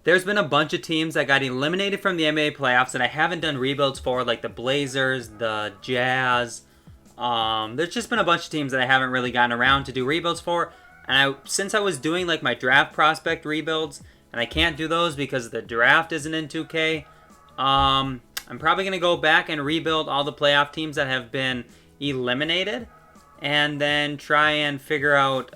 there's been a bunch of teams that got eliminated from the NBA playoffs that I haven't done rebuilds for, like the Blazers, the Jazz. There's just been a bunch of teams that I haven't really gotten around to do rebuilds for. And since I was doing like my draft prospect rebuilds, and I can't do those because the draft isn't in 2K, I'm probably going to go back and rebuild all the playoff teams that have been eliminated. And then try and figure out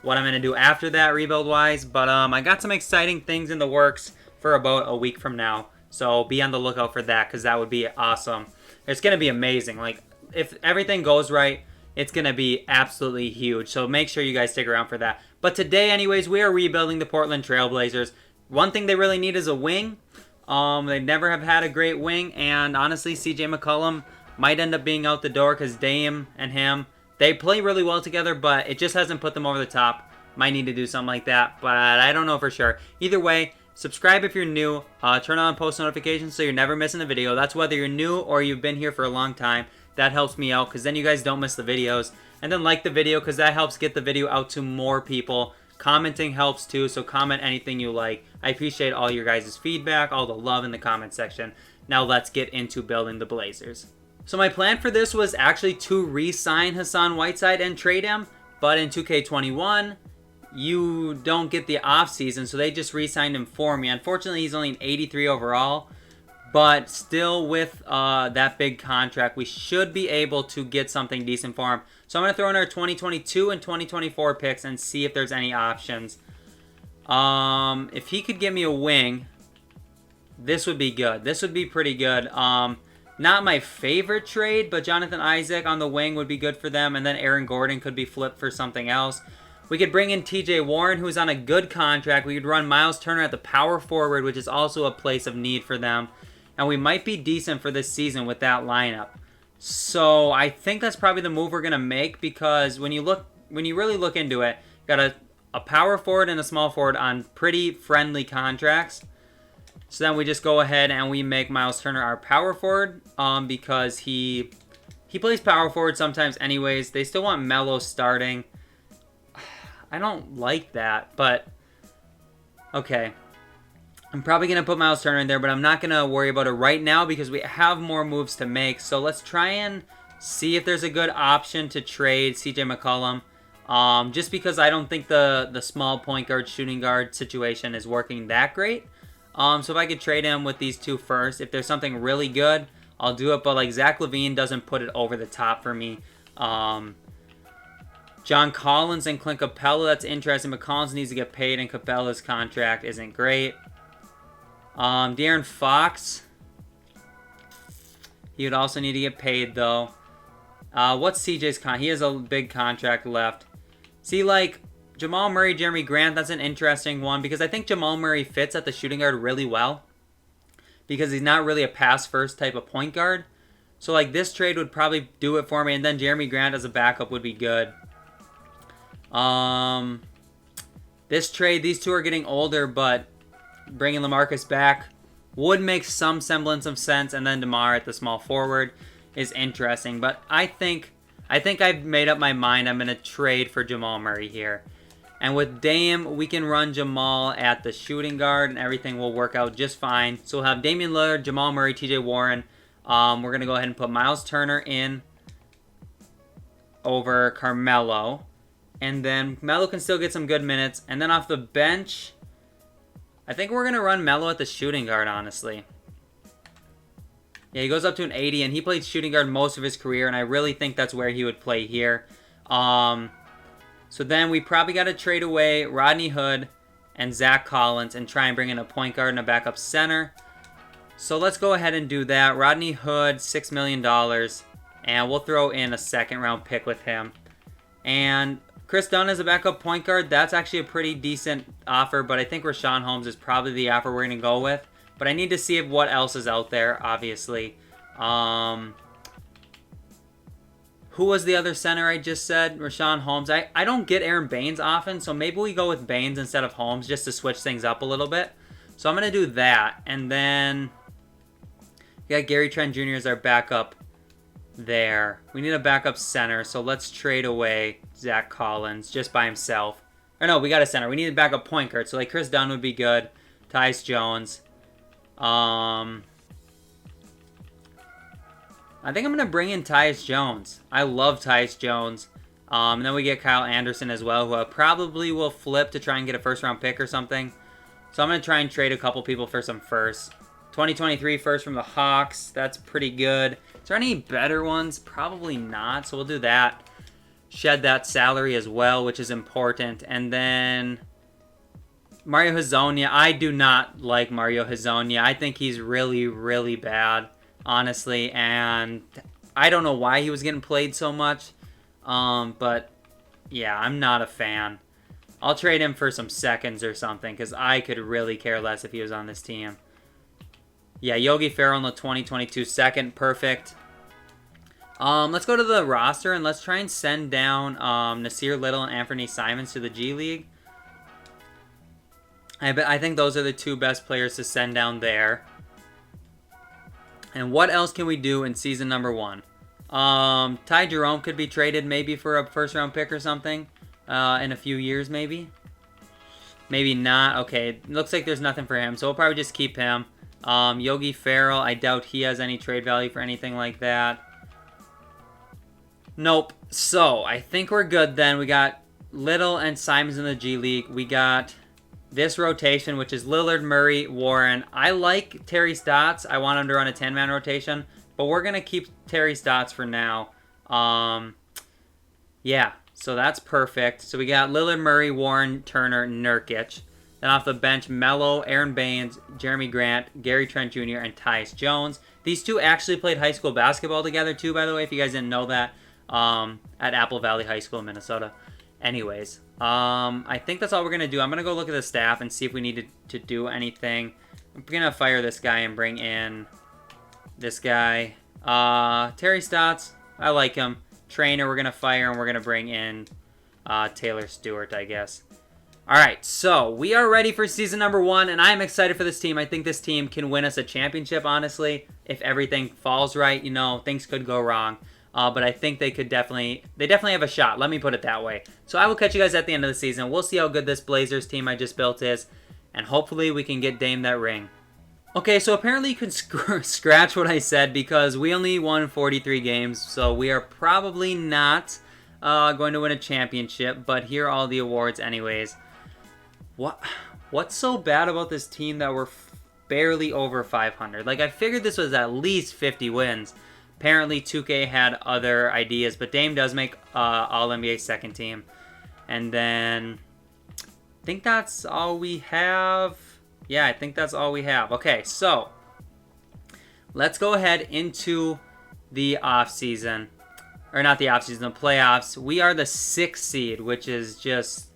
what I'm going to do after that rebuild-wise. But I got some exciting things in the works for about a week from now. So be on the lookout for that, because that would be awesome. It's going to be amazing. Like, if everything goes right, it's going to be absolutely huge. So make sure you guys stick around for that. But today, anyways, we are rebuilding the Portland Trailblazers. One thing they really need is a wing. They never have had a great wing. And honestly, CJ McCollum might end up being out the door because Dame and him, they play really well together, but it just hasn't put them over the top. Might need to do something like that, but I don't know for sure. Either way, subscribe if you're new. Turn on post notifications so you're never missing a video. That's whether you're new or you've been here for a long time. That helps me out because then you guys don't miss the videos. And then like the video because that helps get the video out to more people. Commenting helps too, so comment anything you like. I appreciate all your guys' feedback, all the love in the comment section. Now let's get into building the Blazers. So my plan for this was actually to re-sign Hassan Whiteside and trade him, but in 2K21, you don't get the offseason, so they just re-signed him for me. Unfortunately, he's only an 83 overall, but still with that big contract, we should be able to get something decent for him. So I'm going to throw in our 2022 and 2024 picks and see if there's any options. If he could give me a wing, this would be good. This would be pretty good. Not my favorite trade, but Jonathan Isaac on the wing would be good for them. And then Aaron Gordon could be flipped for something else. We could bring in TJ Warren, who's on a good contract. We could run Miles Turner at the power forward, which is also a place of need for them. And we might be decent for this season with that lineup. So I think that's probably the move we're going to make, because when you really look into it, you got a power forward and a small forward on pretty friendly contracts. So then we just go ahead and we make Miles Turner our power forward because he plays power forward sometimes anyways. They still want Melo starting. I don't like that, but okay. I'm probably going to put Miles Turner in there, but I'm not going to worry about it right now because we have more moves to make. So let's try and see if there's a good option to trade CJ McCollum. Just because I don't think the small point guard, shooting guard situation is working that great. So if I could trade him with these two first, if there's something really good, I'll do it. But like Zach LaVine doesn't put it over the top for me. John Collins and Clint Capella, that's interesting. But Collins needs to get paid, and Capella's contract isn't great. De'Aaron Fox, he would also need to get paid though. What's CJ's con? He has a big contract left. See, like Jamal Murray, Jeremy Grant, that's an interesting one because I think Jamal Murray fits at the shooting guard really well because he's not really a pass-first type of point guard. So, like, this trade would probably do it for me, and then Jeremy Grant as a backup would be good. This trade, these two are getting older, but bringing LaMarcus back would make some semblance of sense, and then DeMar at the small forward is interesting. But I think I've made up my mind. I'm going to trade for Jamal Murray here. And with Dame, we can run Jamal at the shooting guard, and everything will work out just fine. So we'll have Damian Lillard, Jamal Murray, TJ Warren. We're going to go ahead and put Miles Turner in over Carmelo. And then Melo can still get some good minutes. And then off the bench, I think we're going to run Melo at the shooting guard, honestly. Yeah, he goes up to an 80, and he played shooting guard most of his career, and I really think that's where he would play here. So then we probably got to trade away Rodney Hood and Zach Collins and try and bring in a point guard and a backup center. So let's go ahead and do that. Rodney Hood, $6 million, and we'll throw in a second-round pick with him. And Chris Dunn as a backup point guard, that's actually a pretty decent offer, but I think Rashawn Holmes is probably the offer we're going to go with. But I need to see what else is out there, obviously. Who was the other center I just said? Rashawn Holmes. I don't get Aaron Baines often, so maybe we go with Baines instead of Holmes just to switch things up a little bit. So I'm going to do that. And then we got Gary Trent Jr. as our backup there. We need a backup center, so let's trade away Zach Collins just by himself. Or no, we got a center. We need a backup point guard, so like Chris Dunn would be good. Tyus Jones. I think I'm going to bring in Tyus Jones. I love Tyus Jones. And then we get Kyle Anderson as well, who I probably will flip to try and get a first-round pick or something. So I'm going to try and trade a couple people for some firsts. 2023 first from the Hawks. That's pretty good. Is there any better ones? Probably not. So we'll do that. Shed that salary as well, which is important. And then Mario Hezonja. I do not like Mario Hezonja. I think he's really, really bad, honestly. And I don't know why he was getting played so much. But yeah, I'm not a fan. I'll trade him for some seconds or something because I could really care less if he was on this team. Yeah, Yogi Ferrell in the 2022 second. Perfect. Let's go to the roster and let's try and send down Nasir Little and Anthony Simons to the G League. I think those are the two best players to send down there. And what else can we do in season number 1? Ty Jerome could be traded maybe for a first-round pick or something in a few years maybe. Maybe not. Okay, looks like there's nothing for him, so we'll probably just keep him. Yogi Ferrell, I doubt he has any trade value for anything like that. Nope. So, I think we're good then. We got Little and Simons in the G League. We got this rotation, which is Lillard, Murray, Warren. I like Terry Stotts. I want him to run a 10-man rotation, but we're going to keep Terry Stotts for now. Yeah, so that's perfect. So we got Lillard, Murray, Warren, Turner, Nurkic. Then off the bench, Melo, Aaron Baines, Jeremy Grant, Gary Trent Jr., and Tyus Jones. These two actually played high school basketball together too, by the way, if you guys didn't know that, at Apple Valley High School in Minnesota. Anyways, I think that's all we're going to do. I'm going to go look at the staff and see if we need to do anything. I'm going to fire this guy and bring in this guy. Terry Stotts, I like him. Trainer, we're going to fire, and we're going to bring in Taylor Stewart, I guess. All right, so we are ready for season number 1, and I'm excited for this team. I think this team can win us a championship, honestly. If everything falls right, you know, things could go wrong. But I think they definitely have a shot. Let me put it that way. So I will catch you guys at the end of the season. We'll see how good this Blazers team I just built is, and hopefully we can get Dame that ring. Okay, so apparently you can scratch what I said because we only won 43 games, so we are probably not going to win a championship, but here are all the awards anyways. What's so bad about this team that we're barely over 500? Like, I figured this was at least 50 wins. Apparently, 2K had other ideas, but Dame does make All-NBA second team. And then, I think that's all we have. Yeah, I think that's all we have. Okay, so, let's go ahead into the offseason. Or not the offseason, the playoffs. We are the 6th seed, which is just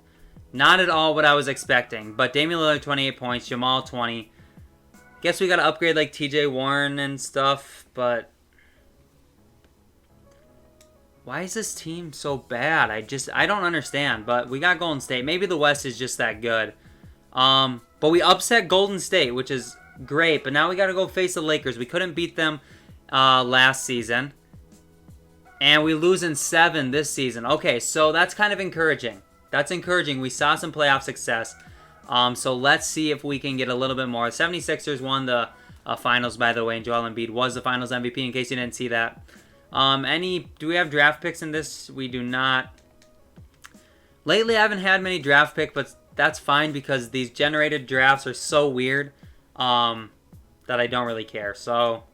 not at all what I was expecting. But Damian Lillard, 28 points. Jamal, 20. Guess we got to upgrade like TJ Warren and stuff. But why is this team so bad? I don't understand. But we got Golden State. Maybe the West is just that good. But we upset Golden State, which is great. But now we got to go face the Lakers. We couldn't beat them last season. And we lose in 7 this season. Okay, so that's kind of encouraging. That's encouraging. We saw some playoff success. So let's see if we can get a little bit more. 76ers won the finals, by the way, and Joel Embiid was the finals MVP, in case you didn't see that. Do we have draft picks in this? We do not. Lately, I haven't had many draft picks, but that's fine because these generated drafts are so weird that I don't really care. So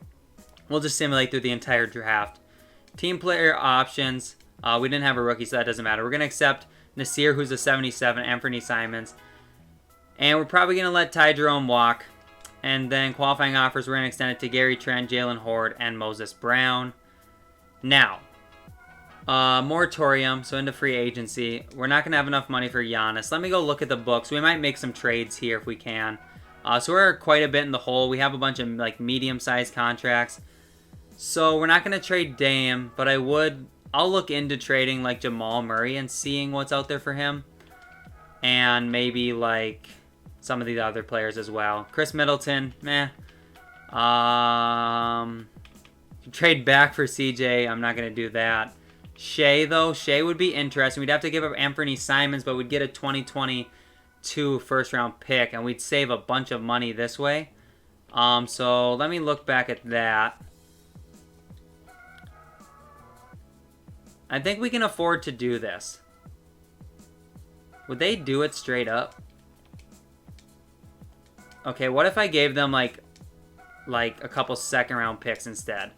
we'll just simulate through the entire draft. Team player options. We didn't have a rookie, so that doesn't matter. We're going to accept Nasir, who's a 77, Anthony Simons. And we're probably going to let Ty Jerome walk. And then qualifying offers, we're going to extend it to Gary Trent, Jalen Horde, and Moses Brown. Now, moratorium, so into free agency. We're not going to have enough money for Giannis. Let me go look at the books. We might make some trades here if we can. So we're quite a bit in the hole. We have a bunch of like medium-sized contracts. So we're not going to trade Dame, but I'll look into trading like Jamal Murray and seeing what's out there for him. And maybe like some of the other players as well. Chris Middleton, meh. Trade back for CJ. I'm not going to do that. Shea, though. Shea would be interesting. We'd have to give up Anthony Simons, but we'd get a 2022 2 first-round pick, and we'd save a bunch of money this way. So let me look back at that. I think we can afford to do this. Would they do it straight up? Okay, what if I gave them like a couple second-round picks instead?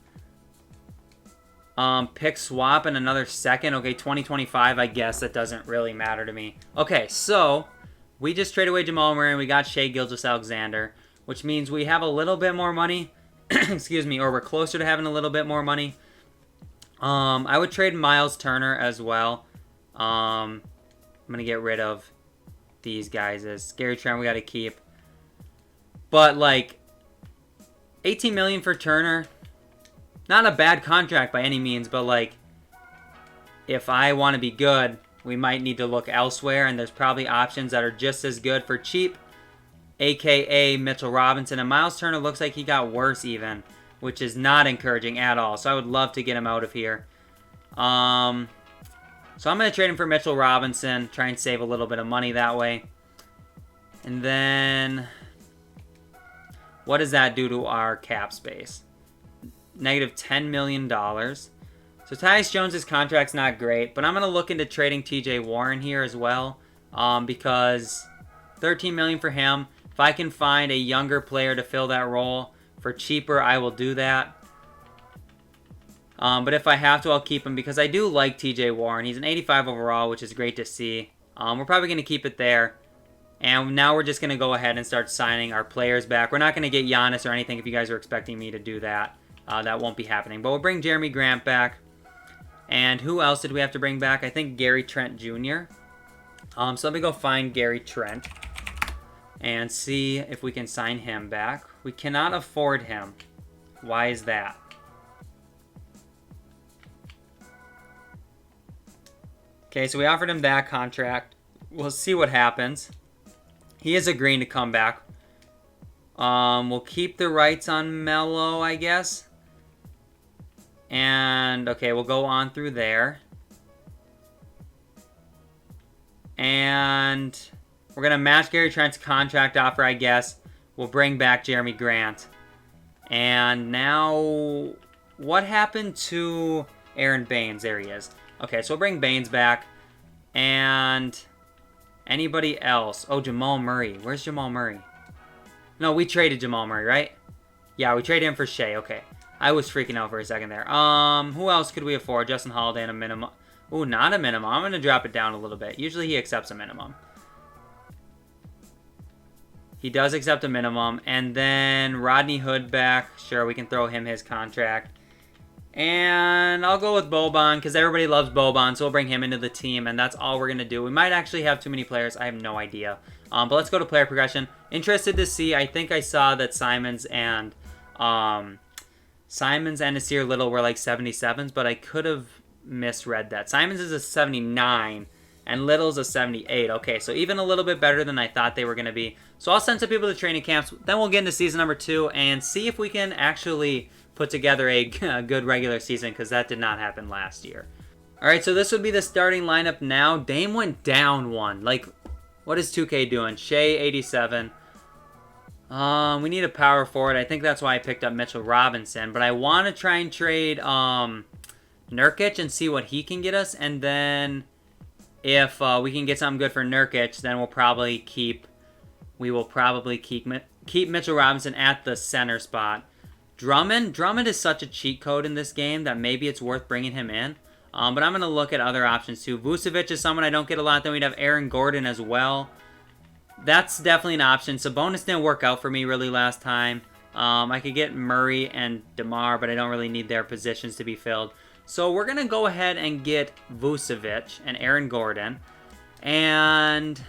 Pick swap and another second. Okay, 2025, I guess that doesn't really matter to me. Okay, so we just traded away Jamal Murray and we got Shai Gilgeous-Alexander, which means we have a little bit more money. Excuse me, or we're closer to having a little bit more money. I would trade Miles Turner as well. I'm going to get rid of these guys. As Gary Trent we got to keep. But, like, $18 million for Turner, not a bad contract by any means, but, like, if I want to be good, we might need to look elsewhere, and there's probably options that are just as good for cheap, a.k.a. Mitchell Robinson. And Miles Turner looks like he got worse even, which is not encouraging at all. So I would love to get him out of here. So I'm going to trade him for Mitchell Robinson, try and save a little bit of money that way. And then what does that do to our cap space? Negative $10 million. So Tyus Jones' contract's not great, but I'm going to look into trading TJ Warren here as well, because $13 million for him. If I can find a younger player to fill that role for cheaper, I will do that. But if I have to, I'll keep him because I do like TJ Warren. He's an 85 overall, which is great to see. We're probably going to keep it there. And now we're just going to go ahead and start signing our players back. We're not going to get Giannis or anything if you guys are expecting me to do that. That won't be happening. But we'll bring Jeremy Grant back. And who else did we have to bring back? I think Gary Trent Jr. So let me go find Gary Trent and see if we can sign him back. We cannot afford him. Why is that? Okay, so we offered him that contract. We'll see what happens. He is agreeing to come back. We'll keep the rights on Melo, I guess. And, okay, we'll go on through there. And we're going to match Gary Trent's contract offer, I guess. We'll bring back Jeremy Grant. And now, what happened to Aaron Baines? There he is. Okay, so we'll bring Baines back. And anybody else? Oh, Jamal Murray. Where's Jamal Murray? No, we traded Jamal Murray, right? Yeah, we traded him for Shai. Okay. I was freaking out for a second there. Who else could we afford? Justin Holiday and a minimum. Ooh, not a minimum. I'm going to drop it down a little bit. Usually he accepts a minimum. He does accept a minimum. And then Rodney Hood back. Sure, we can throw him his contract. And I'll go with Boban because everybody loves Boban, so we'll bring him into the team, and that's all we're going to do. We might actually have too many players. I have no idea. But let's go to player progression. Interested to see. I think I saw that Simons and Nasir Little were like 77s, but I could have misread that. Simons is a 79, and Little's a 78. Okay, so even a little bit better than I thought they were going to be. So I'll send some people to training camps. Then we'll get into season number 2 and see if we can actually put together a good regular season, because that did not happen last year. All right, so this would be the starting lineup now. Dame went down one. Like, what is 2K doing? Shai, 87. We need a power forward. I think that's why I picked up Mitchell Robinson. But I want to try and trade Nurkic and see what he can get us. And then if we can get something good for Nurkic, then we'll probably keep Mitchell Robinson at the center spot. Drummond is such a cheat code in this game that maybe it's worth bringing him in. But I'm going to look at other options too. Vucevic is someone I don't get a lot. Then we'd have Aaron Gordon as well. That's definitely an option. Sabonis didn't work out for me really last time. I could get Murray and DeMar, but I don't really need their positions to be filled. So we're going to go ahead and get Vucevic and Aaron Gordon. And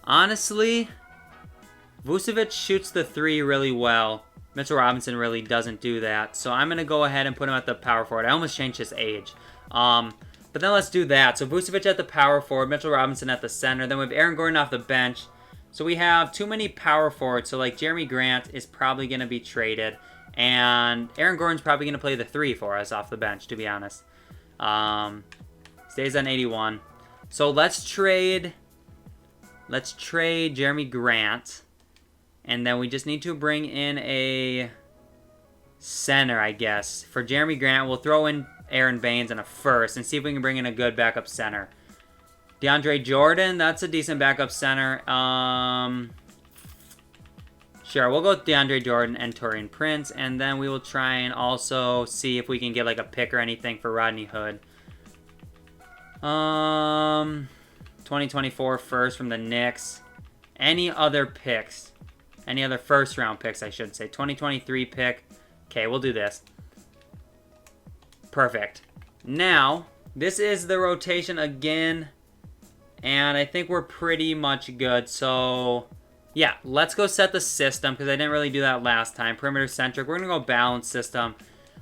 honestly, Vucevic shoots the 3 really well. Mitchell Robinson really doesn't do that. So I'm going to go ahead and put him at the power forward. I almost changed his age. But then let's do that. So Vucevic at the power forward, Mitchell Robinson at the center. Then we have Aaron Gordon off the bench. So we have too many power forwards. So like Jeremy Grant is probably going to be traded. And Aaron Gordon's probably going to play the 3 for us off the bench, to be honest. Stays on 81. So let's trade Let's trade Jeremy Grant. And then we just need to bring in a center, I guess. For Jeremy Grant, we'll throw in Aaron Baines in a first and see if we can bring in a good backup center. DeAndre Jordan, that's a decent backup center. Sure, we'll go with DeAndre Jordan and Taurean Prince, and then we will try and also see if we can get like a pick or anything for Rodney Hood. 2024 first from the Knicks. Any other picks? Any other first round picks, I should say. 2023 pick. Okay, we'll do this. Perfect. Now, this is the rotation again. And I think we're pretty much good. So, yeah, let's go set the system because I didn't really do that last time. Perimeter centric. We're going to go balanced system.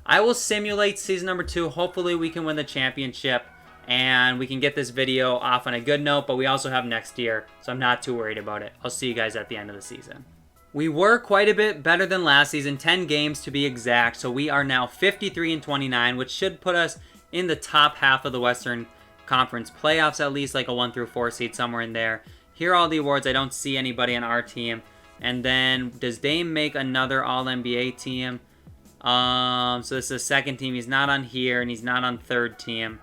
I will simulate season number 2. Hopefully we can win the championship and we can get this video off on a good note. But we also have next year, so I'm not too worried about it. I'll see you guys at the end of the season. We were quite a bit better than last season, 10 games to be exact. So we are now 53-29, which should put us in the top half of the Western Conference playoffs, at least like a 1 through 4 seed, somewhere in there. Here are all the awards. I don't see anybody on our team. And then does Dame make another All-NBA team? So this is the second team. He's not on here and he's not on third team.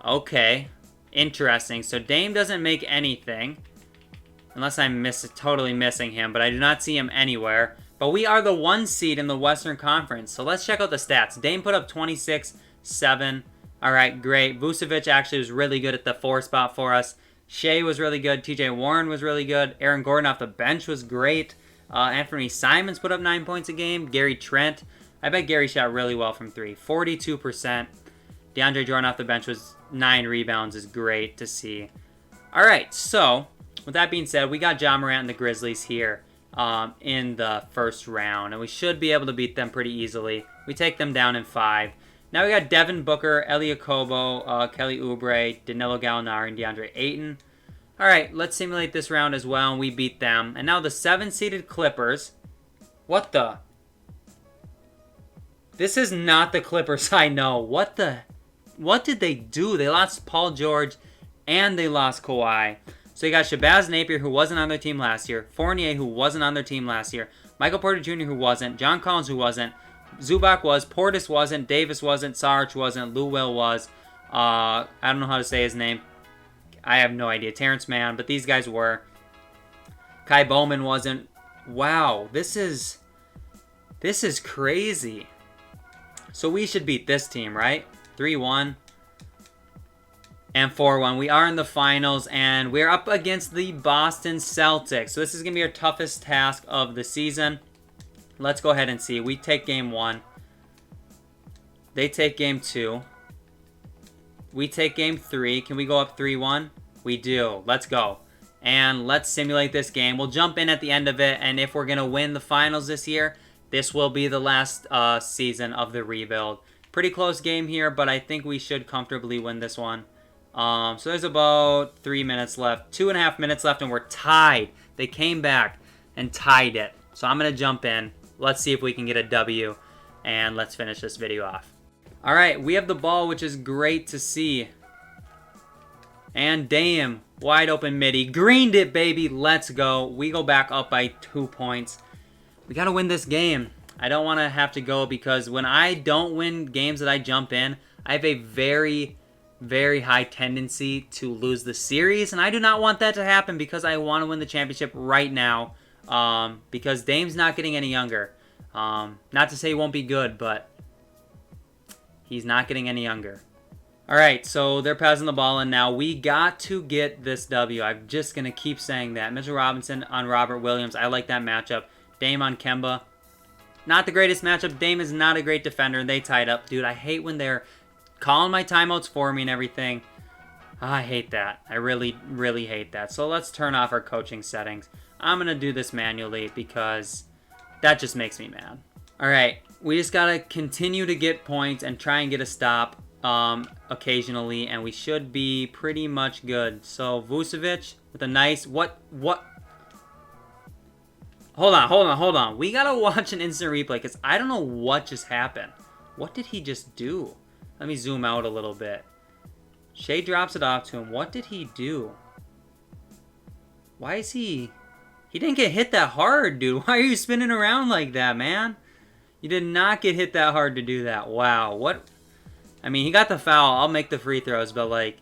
Okay, interesting. So Dame doesn't make anything unless I'm totally missing him, but I do not see him anywhere. But we are the 1 seed in the Western Conference. So let's check out the stats. Dame put up 26, 7. All right, great. Vucevic actually was really good at the 4 spot for us. Shea was really good. TJ Warren was really good. Aaron Gordon off the bench was great. Anthony Simons put up 9 points a game. Gary Trent. I bet Gary shot really well from 3. 42%. DeAndre Jordan off the bench was 9 rebounds is great to see. All right, so with that being said, we got Ja Morant and the Grizzlies here in the first round. And we should be able to beat them pretty easily. We take them down in 5. Now we got Devin Booker, Elie Okobo, Kelly Oubre, Danilo Gallinari, and DeAndre Ayton. All right, let's simulate this round as well, and we beat them. And now the 7-seeded Clippers. What the? This is not the Clippers I know. What did they do? They lost Paul George, and they lost Kawhi. So you got Shabazz Napier, who wasn't on their team last year. Fournier, who wasn't on their team last year. Michael Porter Jr., who wasn't. John Collins, who wasn't. Zubac was, Portis wasn't, Davis wasn't, Sarge wasn't, Lou Will was. I don't know how to say his name. I have no idea. Terrence Mann, but these guys were. Kai Bowman wasn't. Wow, this is crazy. So we should beat this team, right? 3-1 and 4-1. We are in the finals, and we're up against the Boston Celtics. So this is going to be our toughest task of the season. Let's go ahead and see. We take game 1. They take game 2. We take game 3. Can we go up 3-1? We do. Let's go. And let's simulate this game. We'll jump in at the end of it. And if we're going to win the finals this year, this will be the last season of the rebuild. Pretty close game here, but I think we should comfortably win this one. So there's about 3 minutes left. 2.5 minutes left, and we're tied. They came back and tied it. So I'm going to jump in. Let's see if we can get a W, and let's finish this video off. All right, we have the ball, which is great to see. And Dame, wide open midi. Greened it, baby. Let's go. We go back up by 2 points. We got to win this game. I don't want to have to go because when I don't win games that I jump in, I have a very, very high tendency to lose the series. And I do not want that to happen because I want to win the championship right now. Because Dame's not getting any younger. Not to say he won't be good, but he's not getting any younger. All right, so they're passing the ball in now. We got to get this W. I'm just going to keep saying that. Mitchell Robinson on Robert Williams. I like that matchup. Dame on Kemba. Not the greatest matchup. Dame is not a great defender. They tied up. Dude, I hate when they're calling my timeouts for me and everything. I hate that. I really, really hate that. So let's turn off our coaching settings. I'm going to do this manually because that just makes me mad. All right, we just got to continue to get points and try and get a stop occasionally, and we should be pretty much good. So Vucevic with a nice... What? Hold on. We got to watch an instant replay because I don't know what just happened. What did he just do? Let me zoom out a little bit. Shea drops it off to him. What did he do? Why is he... He didn't get hit that hard, dude. Why are you spinning around like that, man? You did not get hit that hard to do that. Wow, what... I mean, he got the foul. I'll make the free throws, but, like,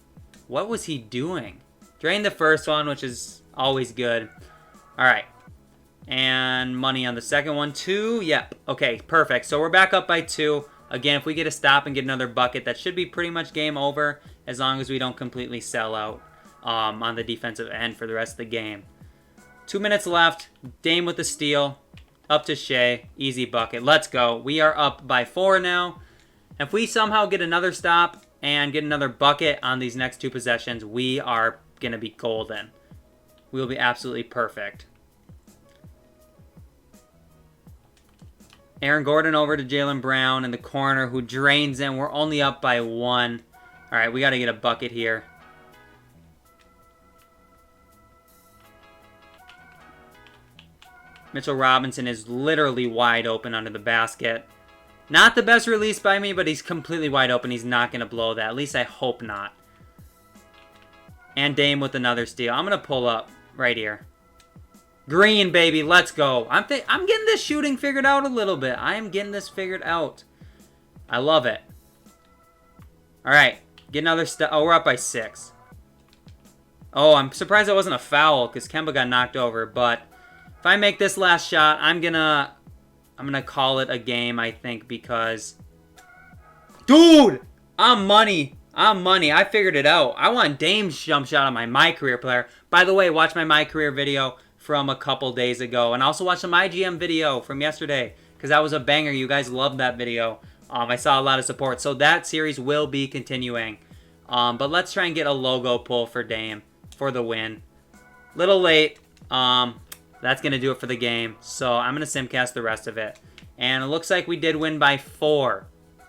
what was he doing? Drained the first one, which is always good. All right. And money on the second one, too. Yep. Okay, perfect. So we're back up by 2. Again, if we get a stop and get another bucket, that should be pretty much game over as long as we don't completely sell out on the defensive end for the rest of the game. 2 minutes left. Dame with the steal. Up to Shea. Easy bucket. Let's go. We are up by 4 now. If we somehow get another stop and get another bucket on these next 2 possessions, we are going to be golden. We will be absolutely perfect. Aaron Gordon over to Jaylen Brown in the corner, who drains in. We're only up by 1. All right, we got to get a bucket here. Mitchell Robinson is literally wide open under the basket. Not the best release by me, but he's completely wide open. He's not going to blow that. At least I hope not. And Dame with another steal. I'm going to pull up right here. Green, baby. Let's go. I'm getting this shooting figured out a little bit. I am getting this figured out. I love it. All right. Get another step. Oh, we're up by 6. Oh, I'm surprised that wasn't a foul because Kemba got knocked over. But if I make this last shot, I'm gonna call it a game, I think, because... Dude! I'm money. I'm money. I figured it out. I want Dame's jump shot on my career player. By the way, watch my career video from a couple days ago. And also watch the my GM video from yesterday, because that was a banger. You guys loved that video. I saw a lot of support. So that series will be continuing. But let's try and get a logo pull for Dame for the win. Little late. That's going to do it for the game. So I'm going to simcast the rest of it. And it looks like we did win by 4.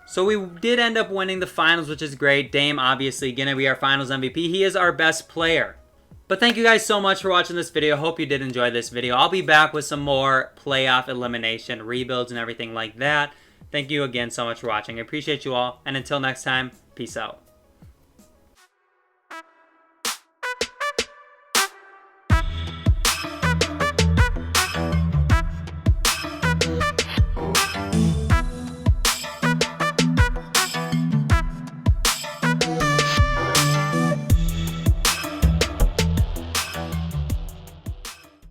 So we did end up winning the finals, which is great. Dame, obviously, going to be our finals MVP. He is our best player. But thank you guys so much for watching this video. Hope you did enjoy this video. I'll be back with some more playoff elimination, rebuilds, and everything like that. Thank you again so much for watching. I appreciate you all. And until next time, peace out.